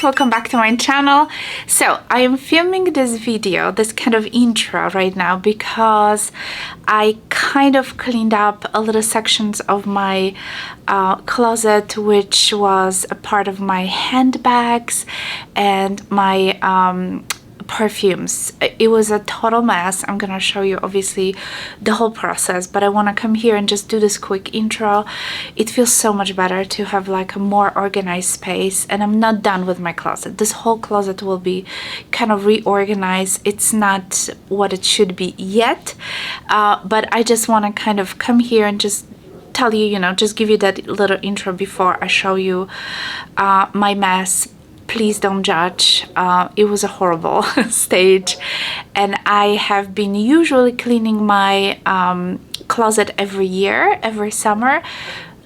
welcome back to my channel. So I am filming this video, this kind of intro right now, because I kind of cleaned up a little sections of my closet, which was a part of my handbags and my perfumes. It was a total mess. I'm gonna show you obviously the whole process, but I want to come here and just do this quick intro. It feels so much better to have like a more organized space, and I'm not done with my closet. This whole closet will be kind of reorganized. It's not what it should be yet, but I just want to kind of come here and just tell you, you know, just give you that little intro before I show you my mess. Please don't judge. It was a horrible stage, and I have been usually cleaning my closet every year, every summer.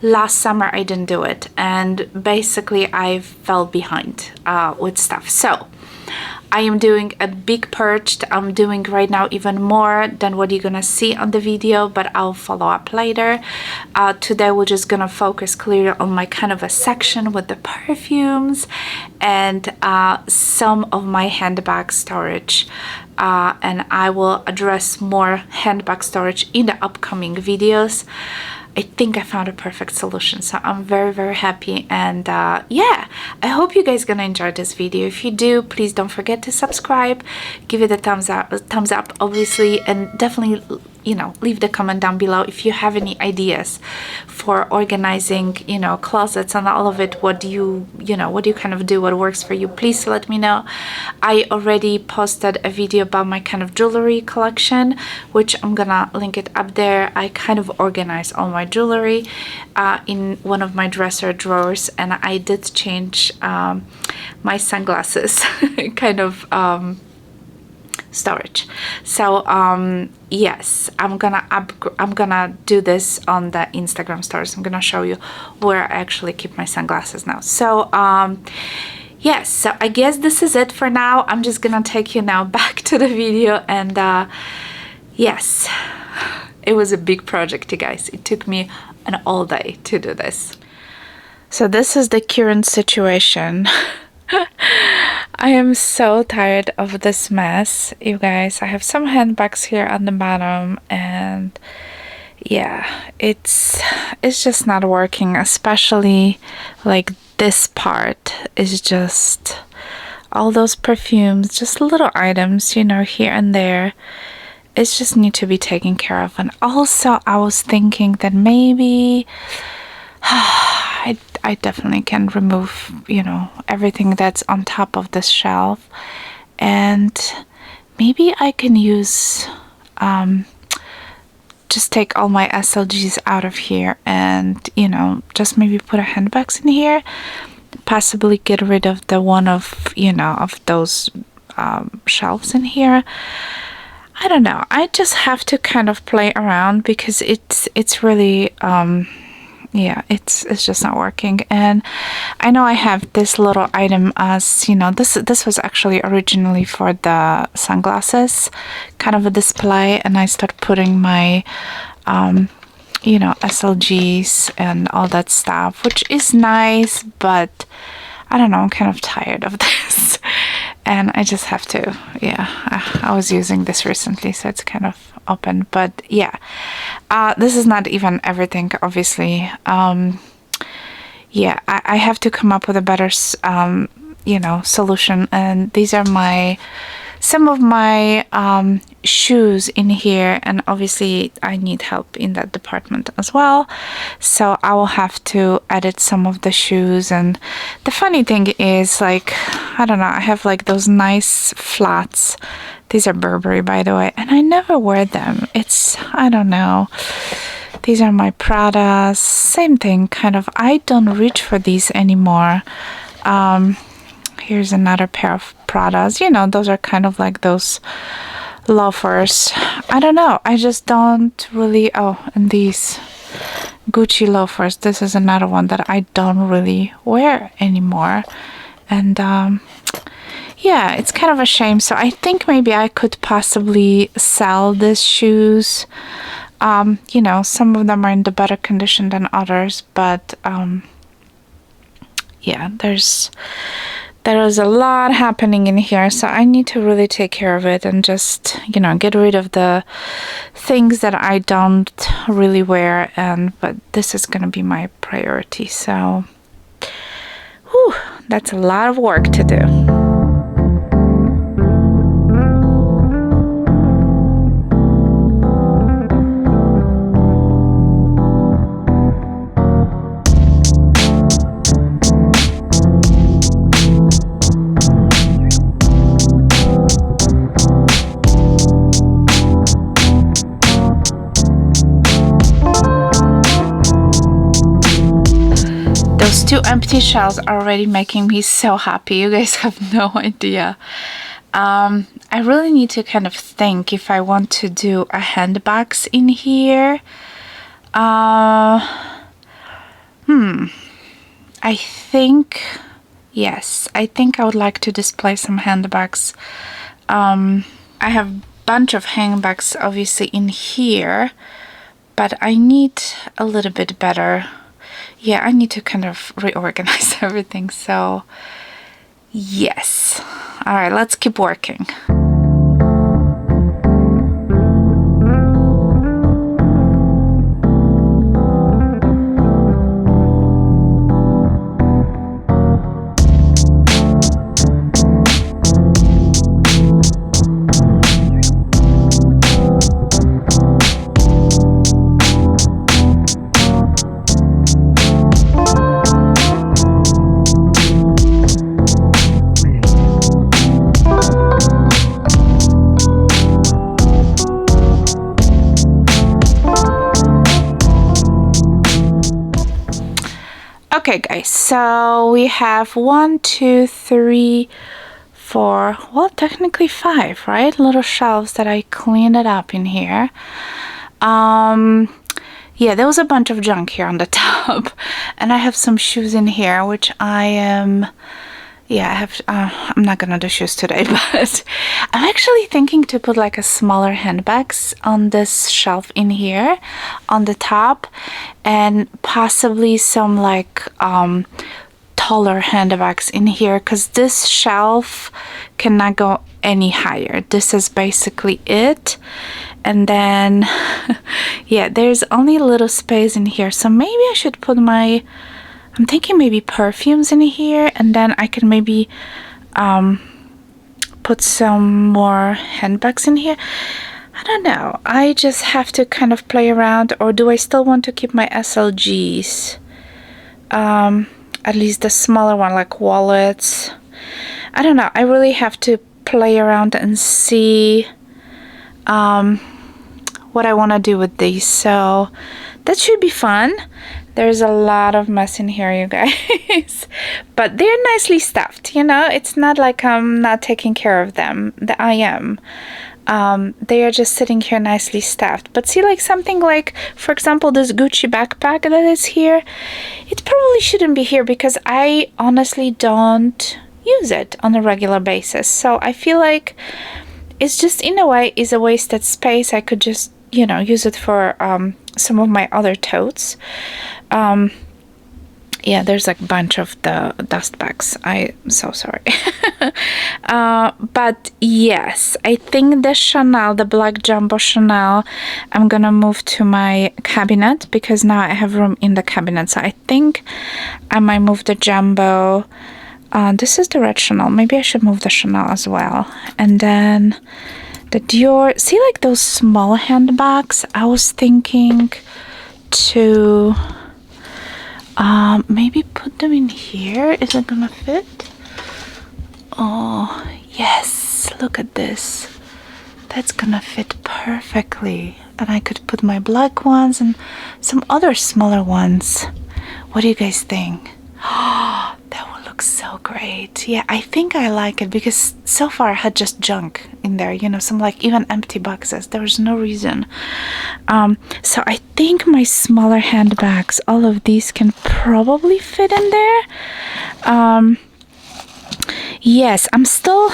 Last summer I didn't do it, and basically I fell behind with stuff. So I am doing a big purge. I'm doing right now even more than what you're gonna see on the video, but I'll follow up later. Today we're just gonna focus clearly on my kind of a section with the perfumes and some of my handbag storage. And I will address more handbag storage in the upcoming videos. I think I found a perfect solution, so I'm very happy, and yeah, I hope you guys gonna enjoy this video. If you do, please don't forget to subscribe, give it a thumbs up obviously, and definitely, you know, leave the comment down below if you have any ideas for organizing, you know, closets and all of it. What do you kind of do, what works for you? Please let me know. I already posted a video about my kind of jewelry collection, which I'm gonna link it up there. I kind of organized all my jewelry in one of my dresser drawers, and I did change my sunglasses kind of storage. So yes, I'm gonna do this on the Instagram stories. I'm gonna show you where I actually keep my sunglasses now. So yes, so I guess this is it for now. I'm just gonna take you now back to the video, and yes, it was a big project, you guys. It took me an all day to do this. So this is the current situation. I am so tired of this mess, you guys. I have some handbags here on the bottom, and yeah, it's just not working, especially like this part is just all those perfumes, just little items, you know, here and there. It just need to be taken care of. And also I was thinking that maybe I definitely can remove, you know, everything that's on top of this shelf, and maybe I can use just take all my Slg'S out of here, and, you know, just maybe put a handbags in here, possibly get rid of the one of, you know, of those shelves in here. I don't know. I just have to kind of play around, because it's really yeah, it's just not working. And I know I have this little item, as you know, this was actually originally for the sunglasses, kind of a display, and I started putting my you know, Slg'S and all that stuff, which is nice, but I don't know, I'm kind of tired of this. And I just have to, yeah, I was using this recently, so it's kind of open, but yeah, this is not even everything, obviously. Yeah, I have to come up with a better you know, solution, and these are some of my shoes in here, and obviously I need help in that department as well, so I will have to edit some of the shoes. And the funny thing is, like, I don't know, I have like those nice flats. These are Burberry, by the way, and I never wear them. It's, I don't know, these are my Pradas, same thing, kind of. I don't reach for these anymore. Here's another pair of Pradas. You know, those are kind of like those loafers. I don't know, I just don't really. Oh, and these Gucci loafers. This is another one that I don't really wear anymore. And yeah, it's kind of a shame. So I think maybe I could possibly sell these shoes. You know, some of them are in the better condition than others, but yeah, there's there is a lot happening in here, so I need to really take care of it and just, you know, get rid of the things that I don't really wear. But this is gonna be my priority, so whew, that's a lot of work to do. Those 2 empty shelves are already making me so happy. You guys have no idea. I really need to kind of think if I want to do a handbags in here. I think, yes, I think I would like to display some handbags. I have a bunch of handbags obviously in here, but I need a little bit better. Yeah, I need to kind of reorganize everything, so yes. All right, let's keep working. Okay guys, so we have 1, 2, 3, 4, well technically 5, right? Little shelves that I cleaned it up in here. Yeah, there was a bunch of junk here on the top, and I have some shoes in here, which I am, yeah, I have, I'm not gonna do shoes today, but I'm actually thinking to put like a smaller handbags on this shelf in here on the top, and possibly some like taller handbags in here, because this shelf cannot go any higher. This is basically it. And then yeah, there's only a little space in here, so maybe I should put my, I'm thinking maybe perfumes in here, and then I can maybe put some more handbags in here. I don't know, I just have to kind of play around. Or do I still want to keep my Slg'S, at least the smaller one, like wallets? I don't know, I really have to play around and see what I want to do with these, so that should be fun. There's a lot of mess in here, you guys, but they're nicely stuffed, you know. It's not like I'm not taking care of them, that I am. They are just sitting here nicely stuffed. But see, like something like, for example, this Gucci backpack that is here, it probably shouldn't be here because I honestly don't use it on a regular basis. So I feel like it's just, in a way, is a wasted space. I could just, you know, use it for some of my other totes. Yeah, there's like a bunch of the dust bags. I'm so sorry. But yes, I think the Chanel, the black jumbo Chanel, I'm gonna move to my cabinet because now I have room in the cabinet. So I think I might move the jumbo. This is the red Chanel. Maybe I should move the Chanel as well. And then the Dior. See, like those small handbags? I was thinking to maybe put them in here. Is it gonna fit? Oh, yes. Look at this. That's gonna fit perfectly. And I could put my black ones and some other smaller ones. What do you guys think? Oh, that would look so great. Yeah, I think I like it because so far I had just junk in there, you know, some like even empty boxes. There was no reason. So I think my smaller handbags, all of these can probably fit in there. Yes, I'm still,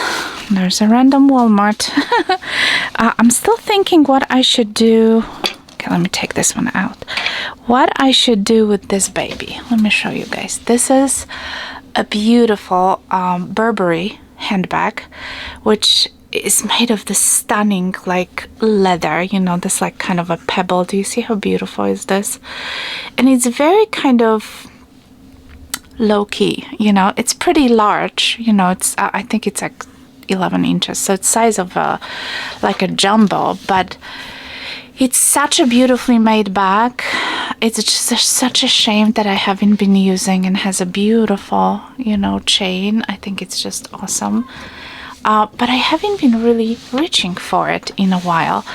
there's a random Walmart. I'm still thinking what I should do. Okay, let me take this one out. What I should do with this baby. Let me show you guys. This is a beautiful Burberry handbag, which is made of this stunning like leather, you know, this like kind of a pebble. Do you see how beautiful is this? And it's very kind of low-key, you know. It's pretty large, you know. It's I think it's like 11 inches, so it's size of a like a jumbo, but it's such a beautifully made bag. It's just such a shame that I haven't been using, and has a beautiful, you know, chain. I think it's just awesome. But I haven't been really reaching for it in a while.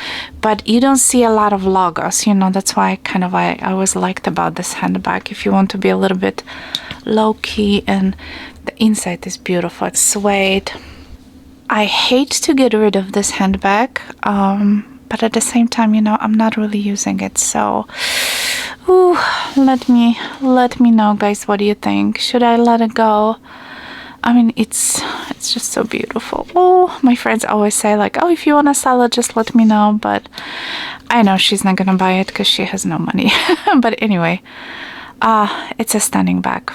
But you don't see a lot of logos, you know. That's why I always liked about this handbag. If you want to be a little bit low-key, and the inside is beautiful. It's suede. I hate to get rid of this handbag, but at the same time, you know, I'm not really using it. So, ooh, let me know, guys. What do you think? Should I let it go? I mean, it's just so beautiful. Oh, my friends always say like, oh, if you want to sell it, just let me know. But I know she's not gonna buy it because she has no money. But anyway, it's a stunning bag.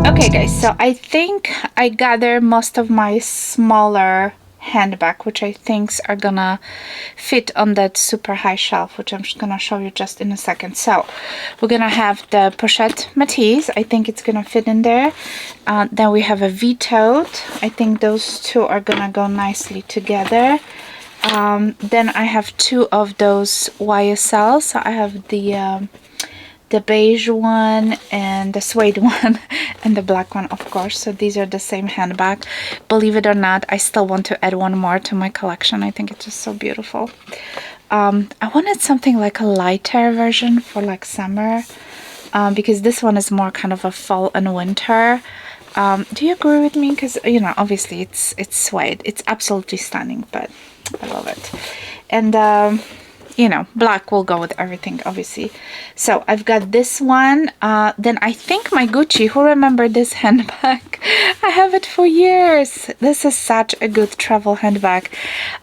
Okay guys, so I think I gathered most of my smaller handbag, which I think are gonna fit on that super high shelf, which I'm just gonna show you just in a second. So we're gonna have the pochette Matisse. I think it's gonna fit in there. Then we have a V-toed. I think those two are gonna go nicely together. Then I have two of those YSLs. So I have the beige one and the suede one and the black one, of course. So these are the same handbag. Believe it or not, I still want to add one more to my collection. I think it's just so beautiful. I wanted something like a lighter version for like summer, because this one is more kind of a fall and winter. Do you agree with me? Because, you know, obviously it's suede. It's absolutely stunning, but I love it. And you know, black will go with everything, obviously. So I've got this one. Then I think my Gucci, who remember this handbag? I have it for years. This is such a good travel handbag.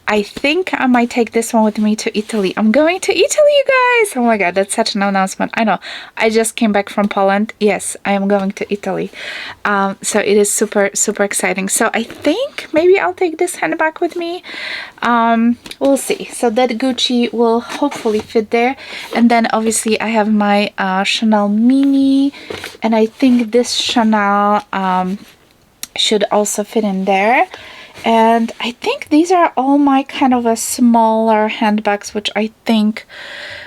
I think I might take this one with me to Italy. I'm going to Italy, you guys. Oh my god, that's such an announcement. I know. I just came back from Poland. Yes, I am going to Italy. So it is super, super exciting. So I think maybe I'll take this handbag with me. We'll see. So that Gucci will hopefully fit there. And then obviously I have my Chanel Mini, and I think this Chanel should also fit in there. And I think these are all my kind of a smaller handbags, which I think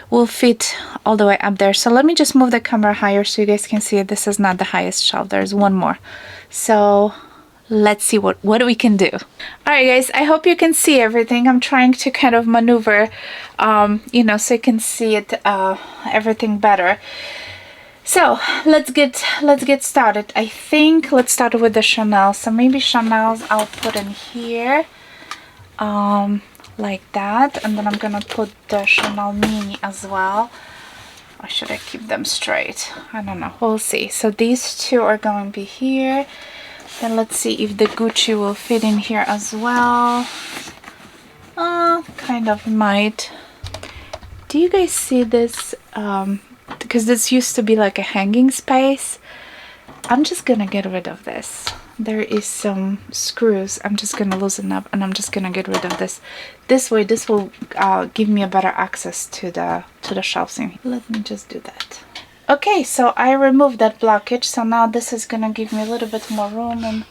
will fit all the way up there. So let me just move the camera higher so you guys can see it. This is not the highest shelf. There's one more. So let's see what we can do. All right guys, I hope you can see everything. I'm trying to kind of maneuver you know, so you can see it everything better. So let's get started. I think let's start with the Chanel. So maybe Chanel's I'll put in here like that, and then I'm gonna put the Chanel Mini as well. Or should I keep them straight? I don't know, we'll see. So these two are going to be here. Then let's see if the Gucci will fit in here as well. Kind of might. Do you guys see this? Because this used to be like a hanging space. I'm just gonna get rid of this. There is some screws. I'm just gonna loosen up and I'm just gonna get rid of this. This way, this will give me a better access to the shelves in here. Let me just do that. Okay, so I removed that blockage, so now this is gonna give me a little bit more room. And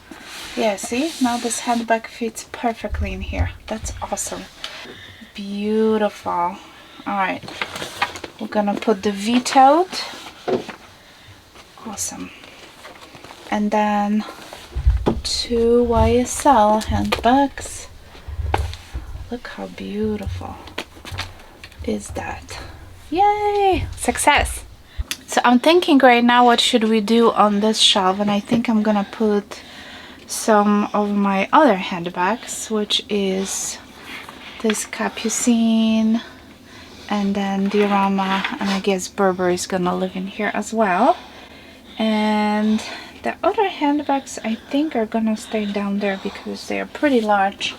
yeah, see, now this handbag fits perfectly in here. That's awesome. Beautiful. All right, we're gonna put the V-toed. Awesome. And then 2 YSL handbags. Look how beautiful is that. Yay, success. So I'm thinking right now, what should we do on this shelf? And I think I'm gonna put some of my other handbags, which is this Capucine and then Diorama, and I guess Burberry is gonna live in here as well. And the other handbags I think are gonna stay down there because they are pretty large.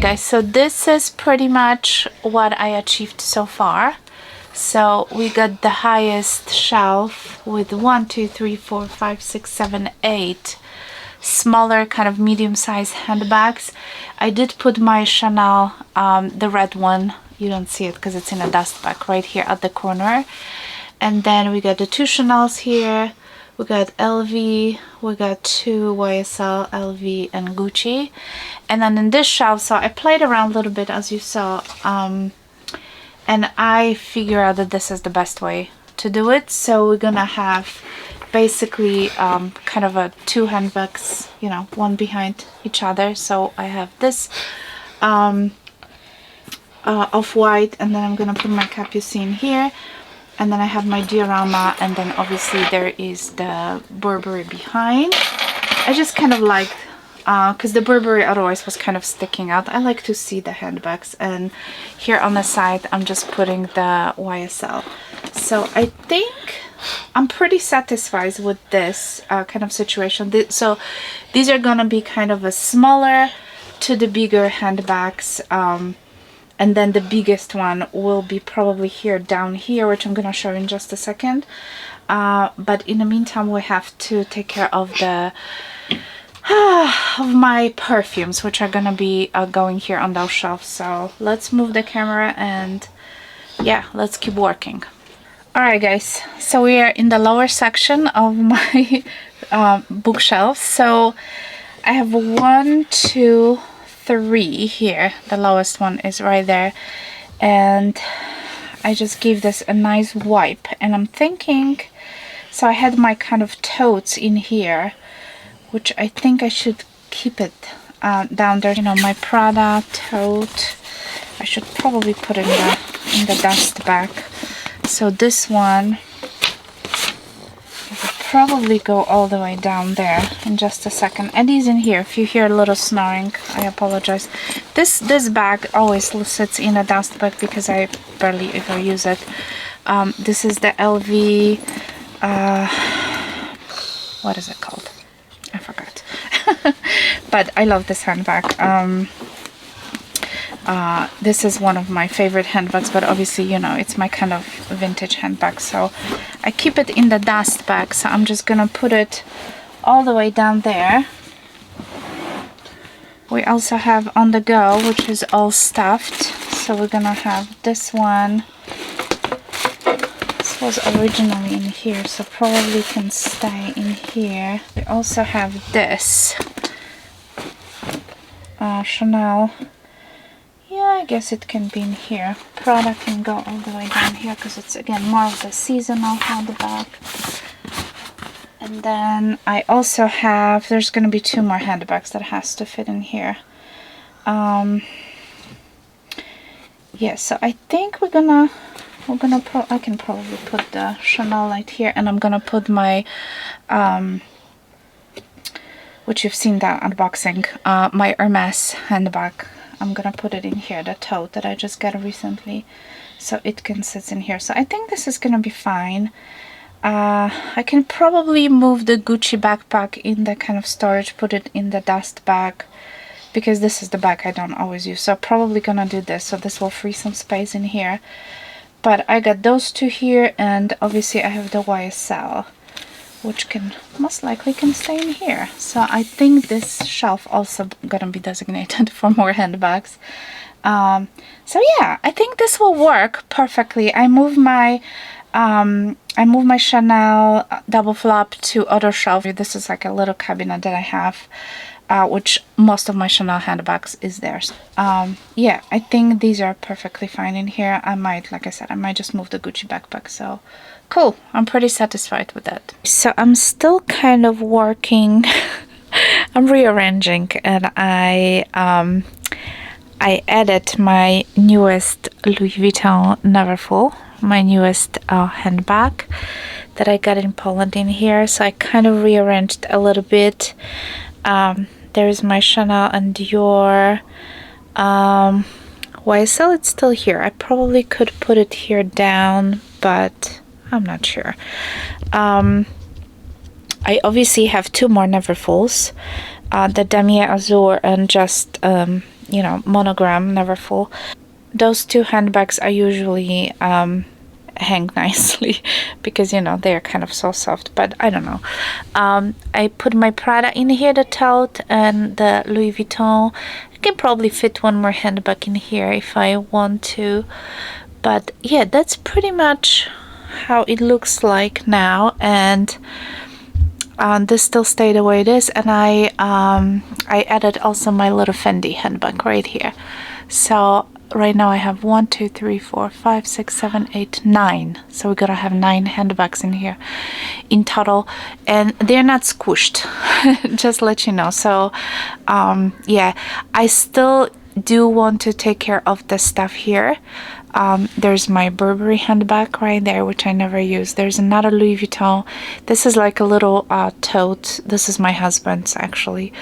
Guys, so this is pretty much what I achieved so far. So we got the highest shelf with 1, 2, 3, 4, 5, 6, 7, 8 smaller kind of medium-sized handbags. I did put my Chanel, the red one. You don't see it because it's in a dust bag right here at the corner. And then we got the 2 Chanels here. We got LV, we got 2 YSL, LV, and Gucci. And then in this shelf, so I played around a little bit, as you saw, and I figured out that this is the best way to do it. So we're gonna have basically kind of a 2 handbags, you know, one behind each other. So I have this off-white, and then I'm gonna put my Capucine here. And then I have my Diorama, and then obviously there is the Burberry behind. I just kind of like, because the Burberry otherwise was kind of sticking out. I like to see the handbags, and here on the side I'm just putting the YSL. So I think I'm pretty satisfied with this kind of situation. So these are gonna be kind of a smaller to the bigger handbags. And then the biggest one will be probably here down here, which I'm gonna show in just a second. But in the meantime, we have to take care of the of my perfumes, which are gonna be going here on those shelves. So let's move the camera and yeah, let's keep working. All right, guys. So we are in the lower section of my bookshelves. So I have 1, 2, 3 here. The lowest one is right there, and I just gave this a nice wipe. And I'm thinking, so I had my kind of totes in here, which I think I should keep it down there. You know, my Prada tote, I should probably put it in the dust bag. So this one probably go all the way down there in just a second. Eddie's in here. If you hear a little snoring, I apologize. This bag always sits in a dust bag because I barely ever use it. This is the LV, what is it called? I forgot. But I love this handbag. This is one of my favorite handbags, but obviously, you know, it's my kind of vintage handbag, so I keep it in the dust bag. So I'm just gonna put it all the way down there. We also have On The Go, which is all stuffed, so we're gonna have this one. This was originally in here, so probably can stay in here. We also have this Chanel. Yeah, I guess it can be in here. Prada can go all the way down here because it's again more of the seasonal handbag. And then I also have, there's going to be 2 more handbags that has to fit in here. Yeah, so I think we're gonna we're gonna put, I can probably put the Chanel light here, and I'm gonna put my which you've seen that unboxing, my Hermes handbag. I'm gonna put it in here, the tote that I just got recently, so it can sit in here. So I think this is gonna be fine. I can probably move the Gucci backpack in the kind of storage, put it in the dust bag, because this is the bag I don't always use. So probably gonna do this, so this will free some space in here. But I got those two here, and obviously I have the YSL, which can most likely can stay in here. So I think this shelf also gonna be designated for more handbags. So yeah, I think this will work perfectly. I move my Chanel double flap to other shelf. This is like a little cabinet that I have, which most of my Chanel handbags is there. Yeah, I think these are perfectly fine in here. I might, like I said, I might just move the Gucci backpack. So cool, I'm pretty satisfied with that. So I'm still kind of working I'm rearranging, and I added my newest Louis Vuitton Neverfull, my newest handbag that I got in Poland in here. So I kind of rearranged a little bit. There's my Chanel and Dior YSL. It's still here. I probably could put it here down, but I'm not sure. I obviously have two more Neverfulls, the Damier Azur and just you know, monogram Neverfull. Those two handbags I usually hang nicely because, you know, they're kind of so soft, but I don't know. I put my Prada in here, the tote, and the Louis Vuitton. I can probably fit one more handbag in here if I want to, but yeah, that's pretty much how it looks like now. And this still stayed the way it is, and I added also my little Fendi handbag right here. So right now I have 1, 2, 3, 4, 5, 6, 7, 8, 9. So we're gonna have 9 handbags in here in total, and they're not squished. Just let you know. So yeah, I still do want to take care of the stuff here. There's my Burberry handbag right there, which I never use. There's another Louis Vuitton. This is like a little tote. This is my husband's, actually.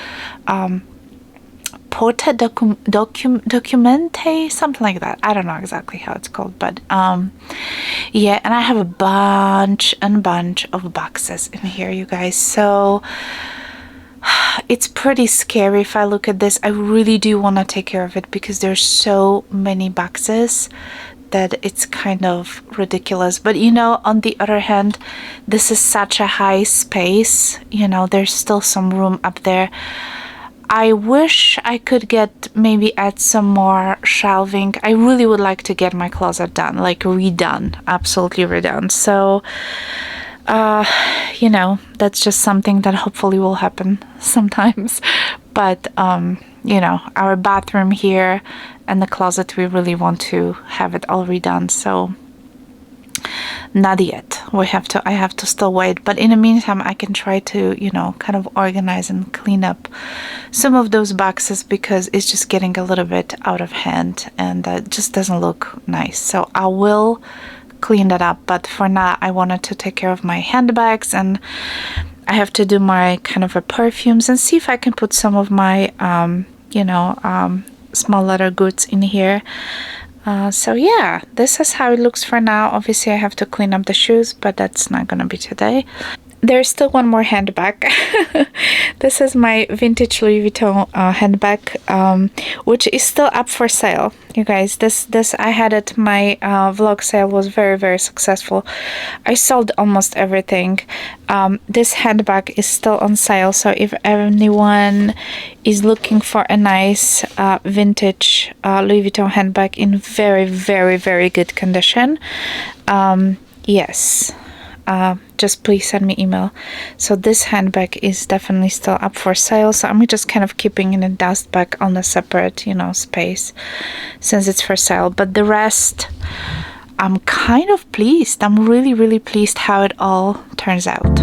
Porta Documente, something like that. I don't know exactly how it's called, but yeah, and I have a bunch of boxes in here, you guys. So it's pretty scary if I look at this. I really do want to take care of it because there's so many boxes that it's kind of ridiculous. But you know, on the other hand, this is such a high space, you know, there's still some room up there. I wish I could maybe add some more shelving. I really would like to get my closet done, like redone, absolutely redone. So you know, that's just something that hopefully will happen sometimes. But you know, our bathroom here and the closet, we really want to have it all redone. So not yet. I have to still wait, but in the meantime I can try to, you know, kind of organize and clean up some of those boxes because it's just getting a little bit out of hand, and it just doesn't look nice. So I will clean that up, but for now I wanted to take care of my handbags, and I have to do my kind of a perfumes and see if I can put some of my you know, small leather goods in here. So yeah, this is how it looks for now. Obviously I have to clean up the shoes, but that's not gonna be today. There's still one more handbag. This is my vintage Louis Vuitton handbag, which is still up for sale, you guys. This I had it. My vlog sale was very successful. I sold almost everything. This handbag is still on sale, so if anyone is looking for a nice vintage Louis Vuitton handbag in very good condition, yes, just please send me email. So this handbag is definitely still up for sale, so I'm just kind of keeping in a dust bag on a separate, you know, space since it's for sale. But the rest, I'm kind of pleased. I'm really pleased how it all turns out.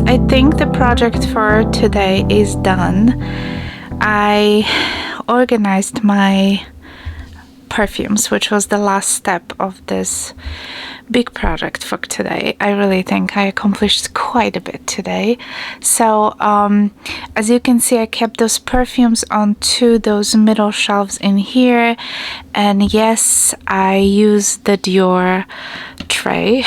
I think the project for today is done. I organized my perfumes, which was the last step of this big project for today. I really think I accomplished quite a bit today. So as you can see, I kept those perfumes onto those middle shelves in here, and yes, I used the Dior tray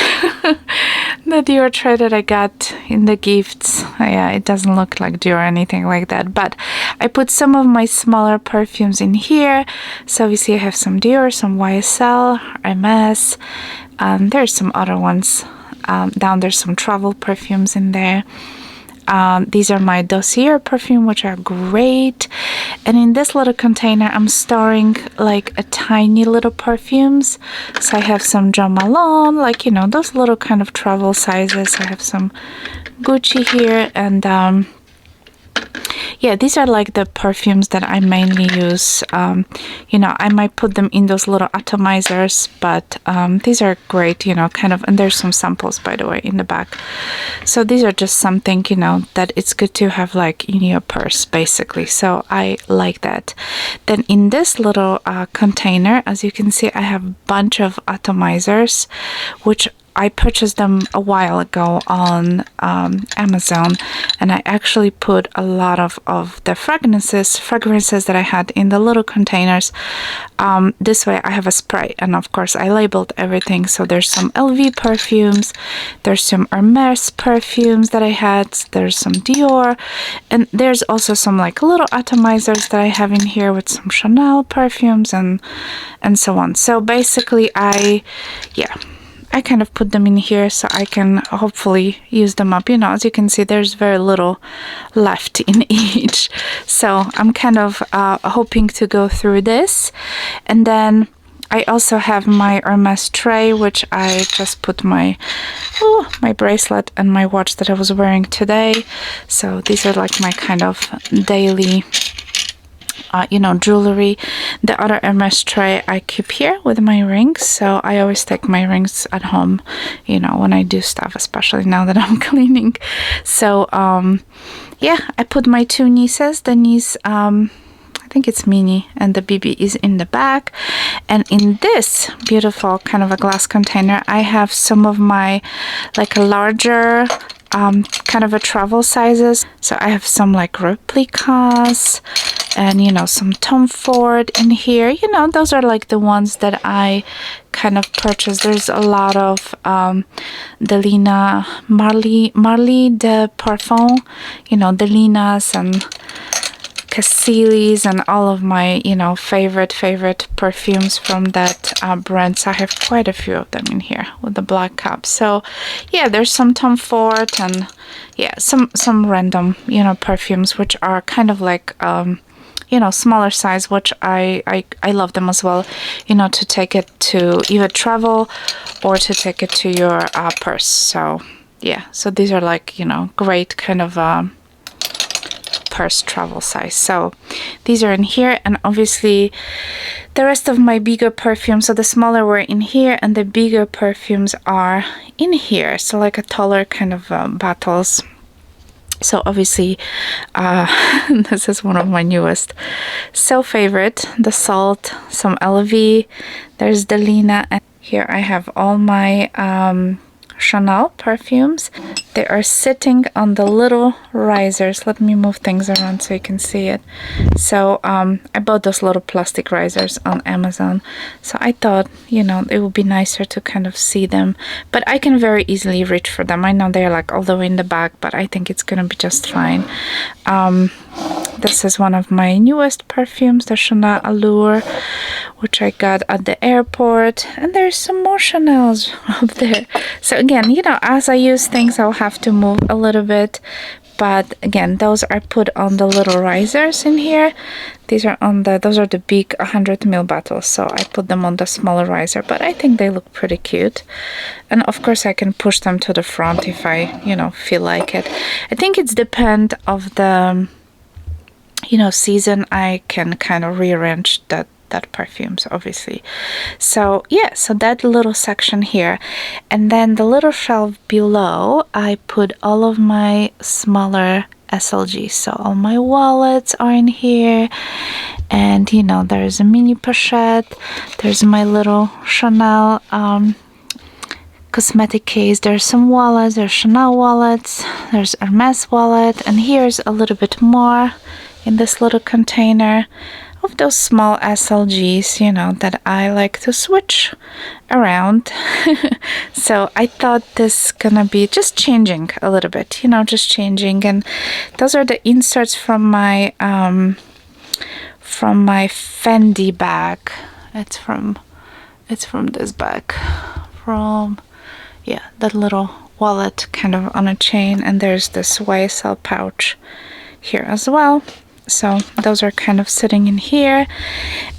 the Dior tray that I got in the gifts. Yeah, it doesn't look like Dior or anything like that, but I put some of my smaller perfumes in here. So you see I have some Dior, some YSL, MS. There's some other ones down there's some travel perfumes in there. These are my Dossier perfume, which are great. And in this little container, I'm storing like a tiny little perfumes. So I have some Jo Malone, like, you know, those little kind of travel sizes. I have some Gucci here, and yeah, these are like the perfumes that I mainly use. You know, I might put them in those little atomizers, but these are great, you know, kind of, and there's some samples, by the way, in the back. So these are just something, you know, that it's good to have like in your purse, basically. So I like that. Then in this little container, as you can see, I have a bunch of atomizers, which I purchased them a while ago on Amazon, and I actually put a lot of the fragrances that I had in the little containers. This way I have a spray, and of course I labeled everything. So there's some LV perfumes, there's some Hermes perfumes that I had, there's some Dior, and there's also some like little atomizers that I have in here with some Chanel perfumes and so on. So basically I kind of put them in here so I can hopefully use them up. You know, as you can see, there's very little left in each. So I'm kind of hoping to go through this. And then I also have my Hermes tray, which I just put my bracelet and my watch that I was wearing today. So these are like my kind of daily you know, jewelry. The other Hermes tray I keep here with my rings, so I always take my rings at home, you know, when I do stuff, especially now that I'm cleaning. So yeah, I put my two nieces. The niece, I think it's Minnie, and the BB is in the back. And in this beautiful kind of a glass container, I have some of my like a larger kind of a travel sizes. So I have some like replicas and, you know, some Tom Ford in here. You know, those are like the ones that I kind of purchased. There's a lot of Delina Marley de Parfum, you know, Delinas and Cassilis and all of my, you know, favorite perfumes from that brand. So I have quite a few of them in here with the black cup. So yeah, there's some Tom Ford and yeah, some random, you know, perfumes, which are kind of like you know, smaller size, which I love them as well, you know, to take it to either travel or to take it to your purse. So yeah, so these are like, you know, great kind of purse travel size. So these are in here, and obviously the rest of my bigger perfumes, so the smaller were in here and the bigger perfumes are in here, so like a taller kind of bottles. So obviously this is one of my newest favorite, the Salt, some LV, there's Delina, and here I have all my Chanel perfumes. They are sitting on the little risers. Let me move things around so you can see it. So I bought those little plastic risers on Amazon, so I thought, you know, it would be nicer to kind of see them, but I can very easily reach for them. I know they're like all the way in the back, but I think it's gonna be just fine. This is one of my newest perfumes, the Chanel Allure, which I got at the airport, and there's some more Chanel's up there. So again, you know, as I use things, I'll have to move a little bit, but again, those are put on the little risers in here. These are on those are the big 100 ml bottles, so I put them on the smaller riser, but I think they look pretty cute. And of course I can push them to the front if I, you know, feel like it. I think it's depend of the, you know, season. I can kind of rearrange that Perfumes, obviously. So yeah, so that little section here, and then the little shelf below, I put all of my smaller Slg's. So all my wallets are in here, and you know, there's a mini pochette, there's my little Chanel cosmetic case, there's some wallets, there's Chanel wallets, there's Hermes wallet, and here's a little bit more in this little container of those small Slg's, you know, that I like to switch around. So I thought this gonna be just changing a little bit, you know, just changing. And those are the inserts from my Fendi bag. It's from this bag, from yeah, that little wallet kind of on a chain, and there's this YSL pouch here as well. So those are kind of sitting in here.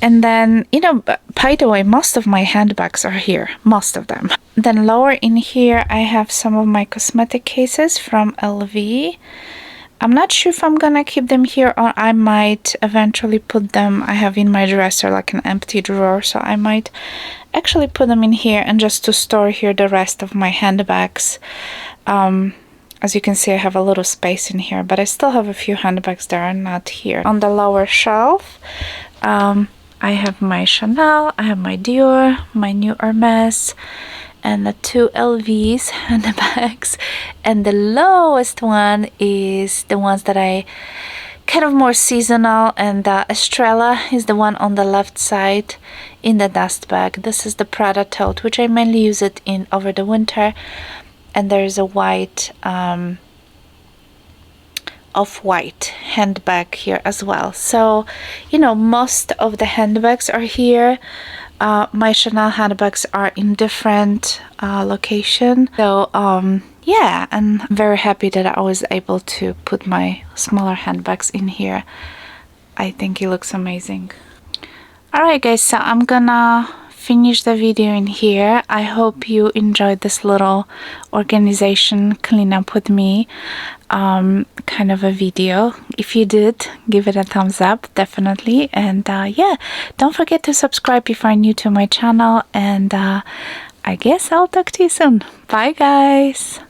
And then, you know, by the way, most of my handbags are here, most of them. Then lower in here, I have some of my cosmetic cases from LV. I'm not sure if I'm gonna keep them here, or I might eventually put them, I have in my dresser like an empty drawer, so I might actually put them in here and just to store here the rest of my handbags. As you can see, I have a little space in here, but I still have a few handbags that are not here. On the lower shelf, I have my Chanel, I have my Dior, my new Hermes, and the 2 LVs handbags. And the lowest one is the ones that I kind of more seasonal, and Estrella is the one on the left side in the dust bag. This is the Prada tote, which I mainly use it in over the winter. And there's a white off-white handbag here as well. So, you know, most of the handbags are here. My Chanel handbags are in different location. So yeah, I'm very happy that I was able to put my smaller handbags in here. I think it looks amazing. Alright guys, so I'm gonna finish the video in here. I hope you enjoyed this little organization cleanup with me kind of a video. If you did, give it a thumbs up, definitely. And yeah, don't forget to subscribe if you're new to my channel, and I guess I'll talk to you soon. Bye guys.